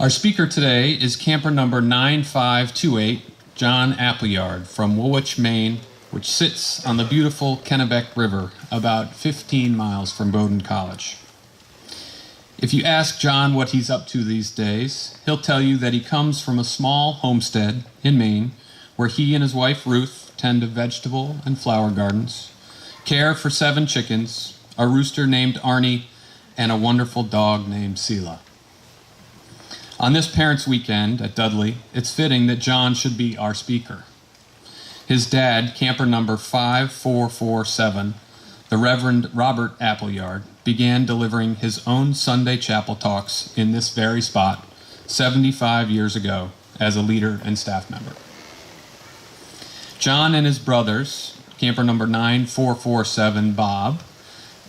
Our speaker today is camper number 9528, Jon Appleyard from Woolwich, Maine, which sits on the beautiful Kennebec River about 15 miles from Bowdoin College. If you ask Jon what he's up to these days, he'll tell you that he comes from a small homestead in Maine where he and his wife Ruth tend to vegetable and flower gardens, care for 7 chickens, a rooster named Arnie, and a wonderful dog named Seela. On this Parents' Weekend at Dudley, it's fitting that Jon should be our speaker. His dad, camper number 5447, the Reverend Robert Appleyard, began delivering his own Sunday chapel talks in this very spot 75 years ago as a leader and staff member. Jon and his brothers, camper number 9447, Bob,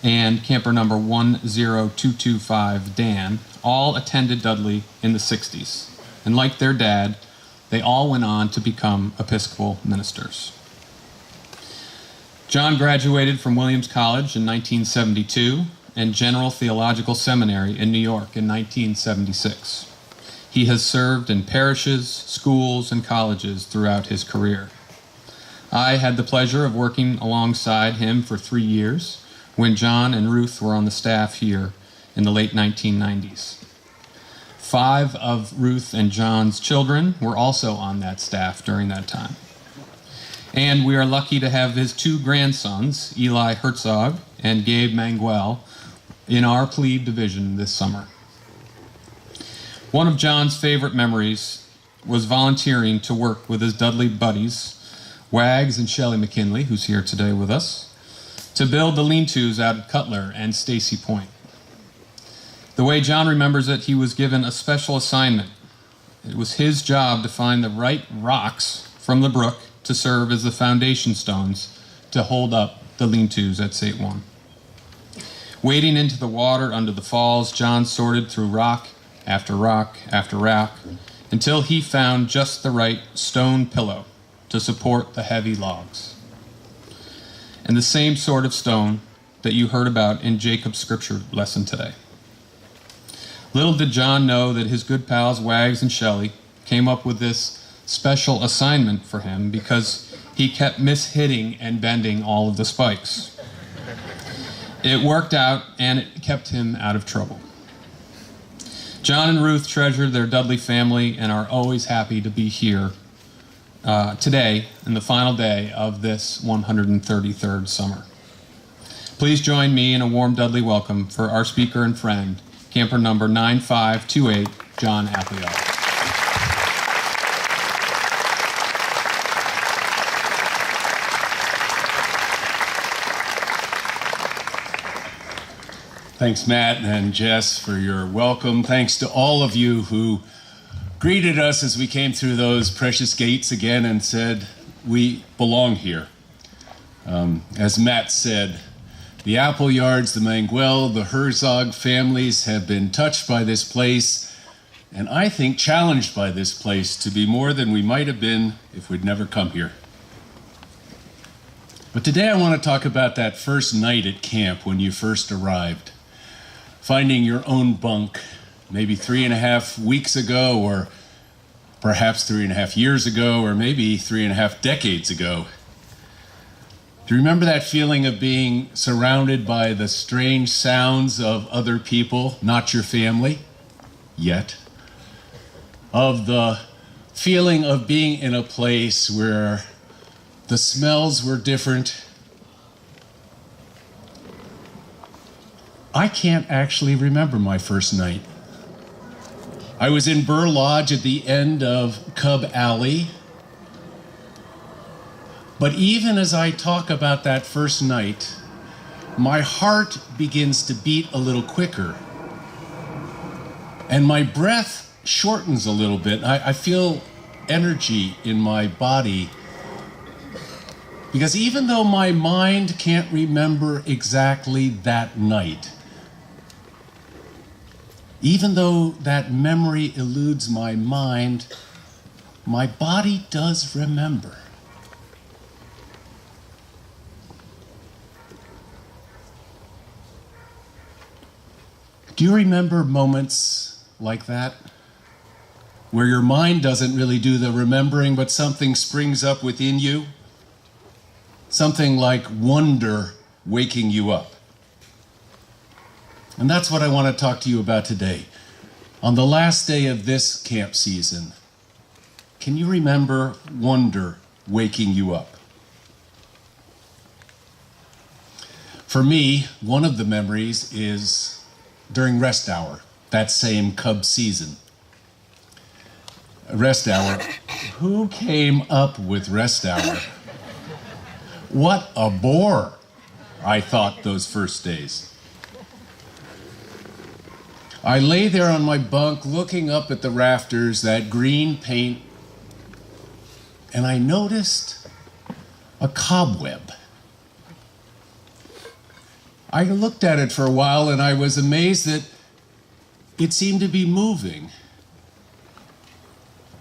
and camper number 10225, Dan, all attended Dudley in the 60s, and like their dad, they all went on to become Episcopal ministers. Jon graduated from Williams College in 1972 and General Theological Seminary in New York in 1976. He has served in parishes, schools, and colleges throughout his career. I had the pleasure of working alongside him for 3 years when Jon and Ruth were on the staff here in the late 1990s. 5 of Ruth and Jon's children were also on that staff during that time. And we are lucky to have his 2 grandsons, Eli Herzog and Gabe Manguel, in our plebe division this summer. One of Jon's favorite memories was volunteering to work with his Dudley buddies, Wags and Shelley McKinley, who's here today with us, to build the lean-tos out at Cutler and Stacy Point. The way Jon remembers it, he was given a special assignment. It was his job to find the right rocks from the brook to serve as the foundation stones to hold up the lean-tos at St. Juan. Wading into the water under the falls, Jon sorted through rock after rock after rock until he found just the right stone pillow to support the heavy logs. And the same sort of stone that you heard about in Jacob's scripture lesson today. Little did Jon know that his good pals Wags and Shelley came up with this special assignment for him because he kept mishitting and bending all of the spikes. It worked out and it kept him out of trouble. Jon and Ruth treasure their Dudley family and are always happy to be here today in the final day of this 133rd summer. Please join me in a warm Dudley welcome for our speaker and friend, camper number 9528, Jon Appleyard. Thanks, Matt and Jess, for your welcome. Thanks to all of you who greeted us as we came through those precious gates again and said, we belong here. As Matt said, the Appleyards, the Manguel, the Herzog families have been touched by this place, and I think challenged by this place to be more than we might have been if we'd never come here. But today I want to talk about that first night at camp when you first arrived. Finding your own bunk, maybe 3.5 weeks ago, or perhaps 3.5 years ago, or maybe 3.5 decades ago. Do you remember that feeling of being surrounded by the strange sounds of other people, not your family, yet? Of the feeling of being in a place where the smells were different. I can't actually remember my first night. I was in Burr Lodge at the end of Cub Alley. But even as I talk about that first night, my heart begins to beat a little quicker. And my breath shortens a little bit. I feel energy in my body. Because even though my mind can't remember exactly that night, even though that memory eludes my mind, my body does remember. Do you remember moments like that? where your mind doesn't really do the remembering, but something springs up within you. Something like wonder waking you up. And that's what I want to talk to you about today. On the last day of this camp season, can you remember wonder waking you up? For me, one of the memories is during rest hour, that same Cub season. Rest hour. Who came up with rest hour? What a bore, I thought those first days. I lay there on my bunk looking up at the rafters, that green paint, and I noticed a cobweb. I looked at it for a while and I was amazed that it seemed to be moving.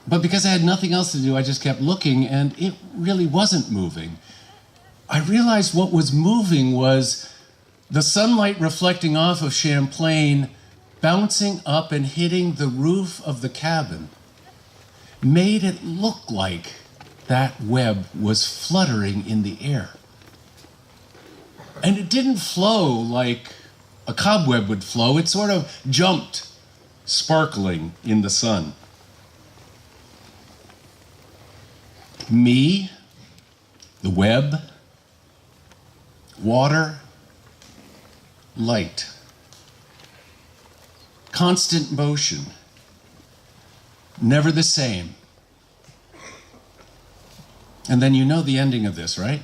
But because I had nothing else to do, I just kept looking and it really wasn't moving. I realized what was moving was the sunlight reflecting off of Champlain, bouncing up and hitting the roof of the cabin, made it look like that web was fluttering in the air. And it didn't flow like a cobweb would flow. It sort of jumped, sparkling in the sun. Me, the web, water, light. Constant motion. Never the same. And then you know the ending of this, right?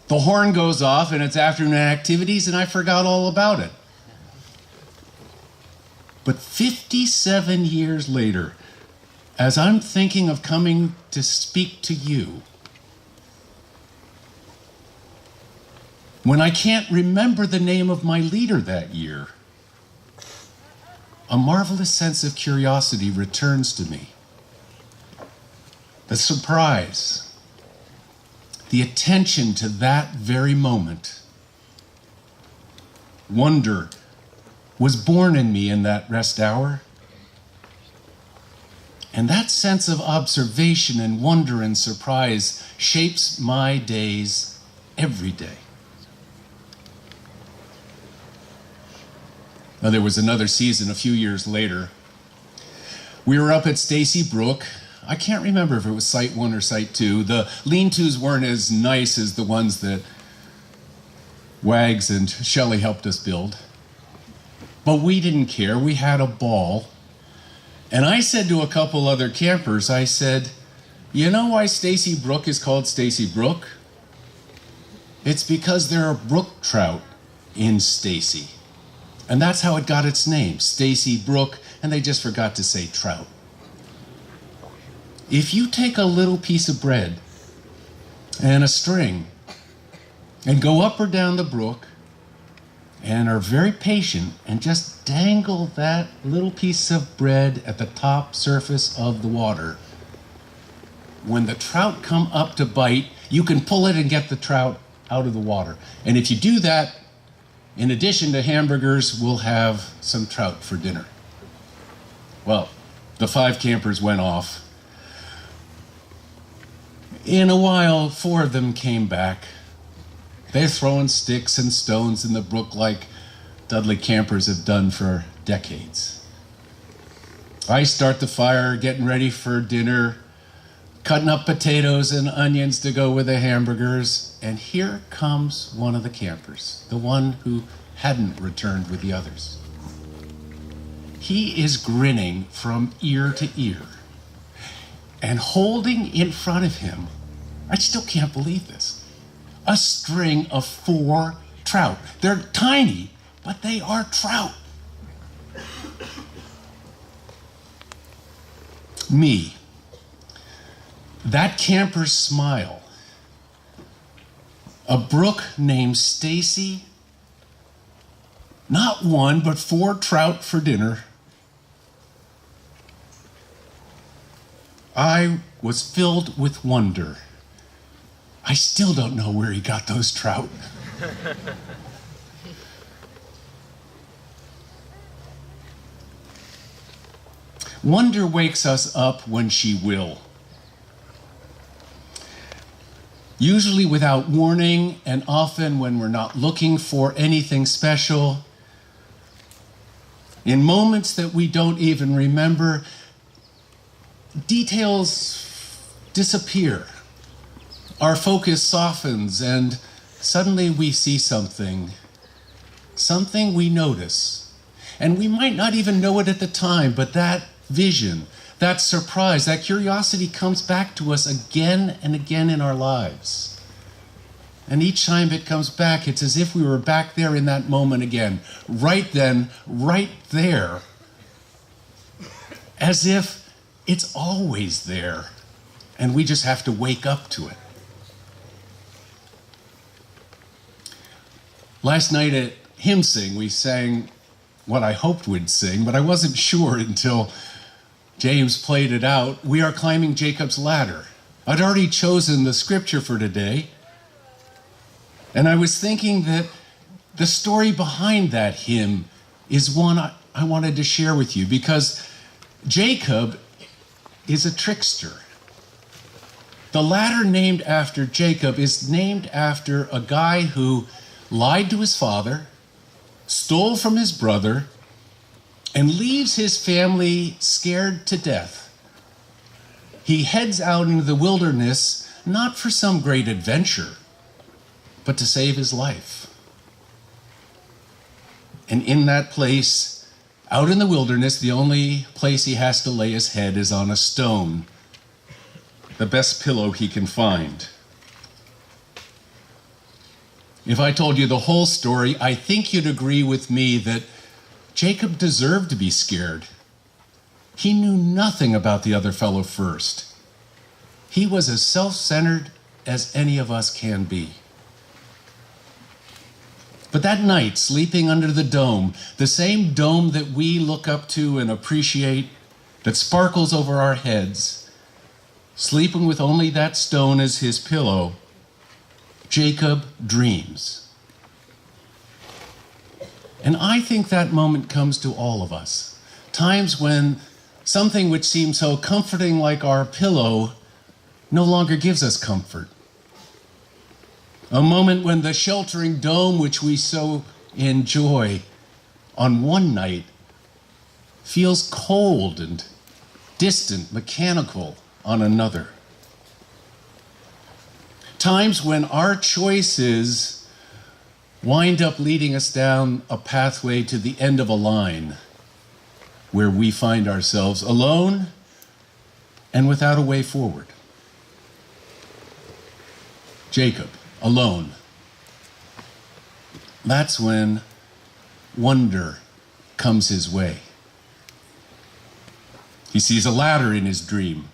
The horn goes off and it's afternoon activities and I forgot all about it. But 57 years later, as I'm thinking of coming to speak to you, when I can't remember the name of my leader that year, a marvelous sense of curiosity returns to me. The surprise, the attention to that very moment. Wonder was born in me in that rest hour. And that sense of observation and wonder and surprise shapes my days every day. Now, there was another season a few years later. We were up at Stacy Brook. I can't remember if it was Site 1 or Site 2. The lean-tos weren't as nice as the ones that Wags and Shelley helped us build. But we didn't care. We had a ball. And I said to a couple other campers, I said, you know why Stacy Brook is called Stacy Brook? It's because there are brook trout in Stacy. And that's how it got its name, Stacy Brook, and they just forgot to say trout. If you take a little piece of bread and a string and go up or down the brook and are very patient and just dangle that little piece of bread at the top surface of the water, when the trout come up to bite, you can pull it and get the trout out of the water. And if you do that, in addition to hamburgers, we'll have some trout for dinner. Well, the 5 campers went off. In a while, 4 of them came back. They're throwing sticks and stones in the brook like Dudley campers have done for decades. I start the fire, getting ready for dinner, cutting up potatoes and onions to go with the hamburgers, and here comes one of the campers, the one who hadn't returned with the others. He is grinning from ear to ear, and holding in front of him, I still can't believe this, a string of 4 trout. They're tiny, but they are trout. Me, that camper's smile, a brook named Stacy, not 1, but 4 trout for dinner. I was filled with wonder. I still don't know where he got those trout. Wonder wakes us up when she will. Usually without warning, and often when we're not looking for anything special. In moments that we don't even remember, details disappear. Our focus softens, and suddenly we see something we notice. And we might not even know it at the time, but that vision, that surprise, that curiosity comes back to us again and again in our lives. And each time it comes back, it's as if we were back there in that moment again, right then, right there, as if it's always there, and we just have to wake up to it. Last night at Hymn Sing, we sang what I hoped we'd sing, but I wasn't sure until James played it out. We are climbing Jacob's ladder. I'd already chosen the scripture for today, and I was thinking that the story behind that hymn is one I wanted to share with you, because Jacob is a trickster. The ladder named after Jacob is named after a guy who lied to his father, stole from his brother, and leaves his family scared to death. He heads out into the wilderness, not for some great adventure, but to save his life. And in that place, out in the wilderness, the only place he has to lay his head is on a stone, the best pillow he can find. If I told you the whole story, I think you'd agree with me that Jacob deserved to be scared. He knew nothing about the other fellow first. He was as self-centered as any of us can be. But that night, sleeping under the dome, the same dome that we look up to and appreciate, that sparkles over our heads, sleeping with only that stone as his pillow, Jacob dreams. And I think that moment comes to all of us. Times when something which seems so comforting like our pillow no longer gives us comfort. A moment when the sheltering dome which we so enjoy on one night feels cold and distant, mechanical on another. Times when our choices wind up leading us down a pathway to the end of a line where we find ourselves alone and without a way forward. Jacob, alone. That's when wonder comes his way. He sees a ladder in his dream,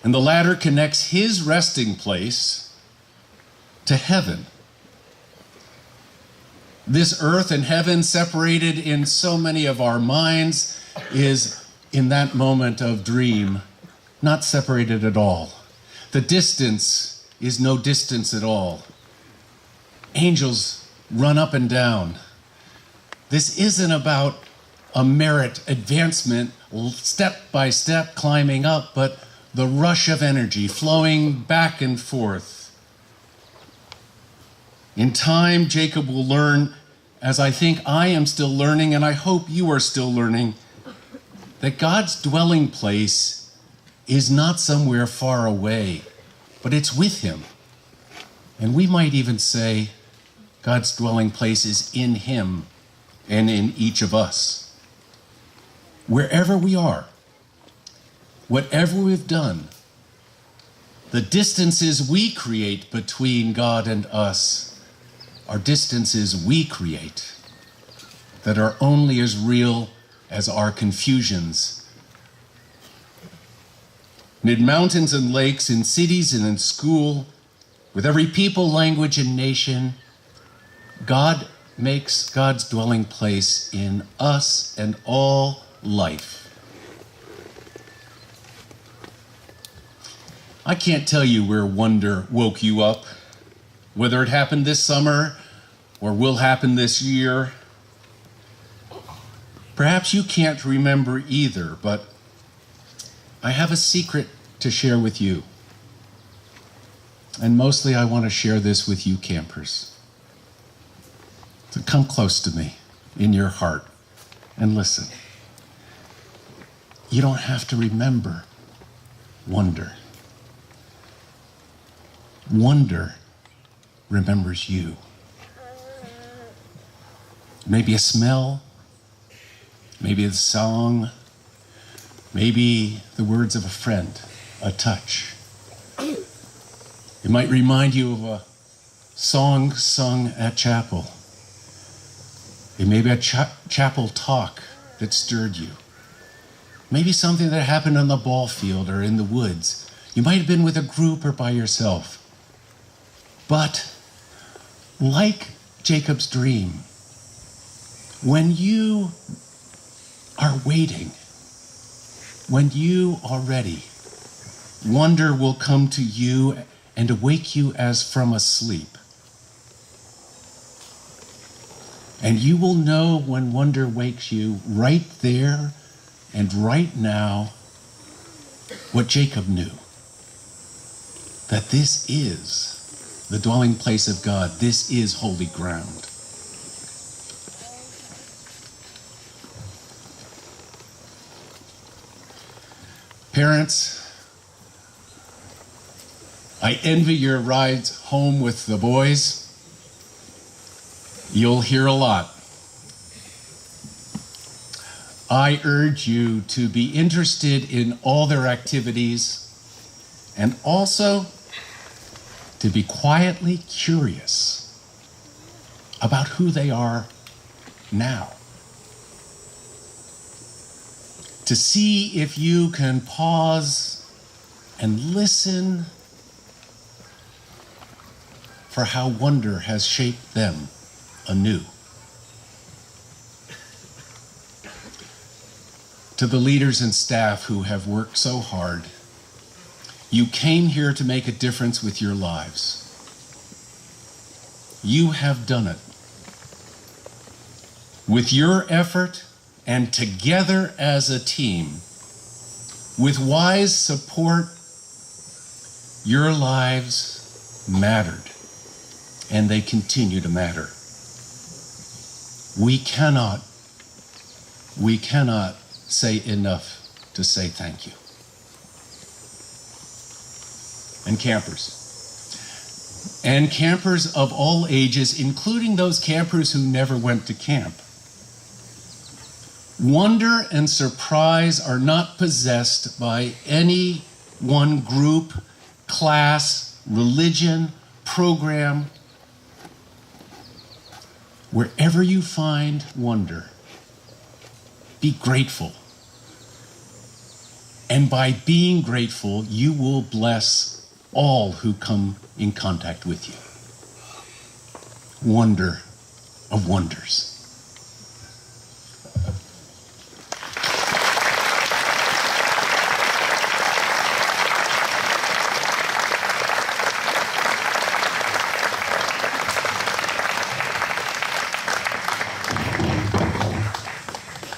and the ladder connects his resting place to heaven. This earth and heaven, separated in so many of our minds, is in that moment of dream not separated at all. The distance is no distance at all. Angels run up and down. This isn't about a merit advancement, step by step climbing up, but the rush of energy flowing back and forth. In time, Jacob will learn, as I think I am still learning, and I hope you are still learning, that God's dwelling place is not somewhere far away, but it's with him. And we might even say God's dwelling place is in him and in each of us. Wherever we are, whatever we've done, the distances we create between God and us are distances we create that are only as real as our confusions. Mid mountains and lakes, in cities and in school, with every people, language, and nation, God makes God's dwelling place in us and all life. I can't tell you where wonder woke you up, whether it happened this summer or will happen this year. Perhaps you can't remember either, but I have a secret to share with you. And mostly I want to share this with you campers. So come close to me in your heart and listen. You don't have to remember wonder. Wonder remembers you. Maybe a smell, maybe a song, maybe the words of a friend, a touch. It might remind you of a song sung at chapel. It may be a chapel talk that stirred you. Maybe something that happened on the ball field or in the woods. You might have been with a group or by yourself. But like Jacob's dream, when you are waiting, when you are ready, wonder will come to you and awake you as from a sleep. And you will know when wonder wakes you right there and right now what Jacob knew, that this is the dwelling place of God. This is holy ground. Parents, I envy your rides home with the boys. You'll hear a lot. I urge you to be interested in all their activities and also to be quietly curious about who they are now. To see if you can pause and listen for how wonder has shaped them anew. To the leaders and staff who have worked so hard, you came here to make a difference with your lives. You have done it. With your effort and together as a team, with wise support, your lives mattered, and they continue to matter. We cannot say enough to say thank you. And campers of all ages, including those campers who never went to camp. Wonder and surprise are not possessed by any one group, class, religion, program. Wherever you find wonder, be grateful. And by being grateful, you will bless all who come in contact with you. Wonder of wonders.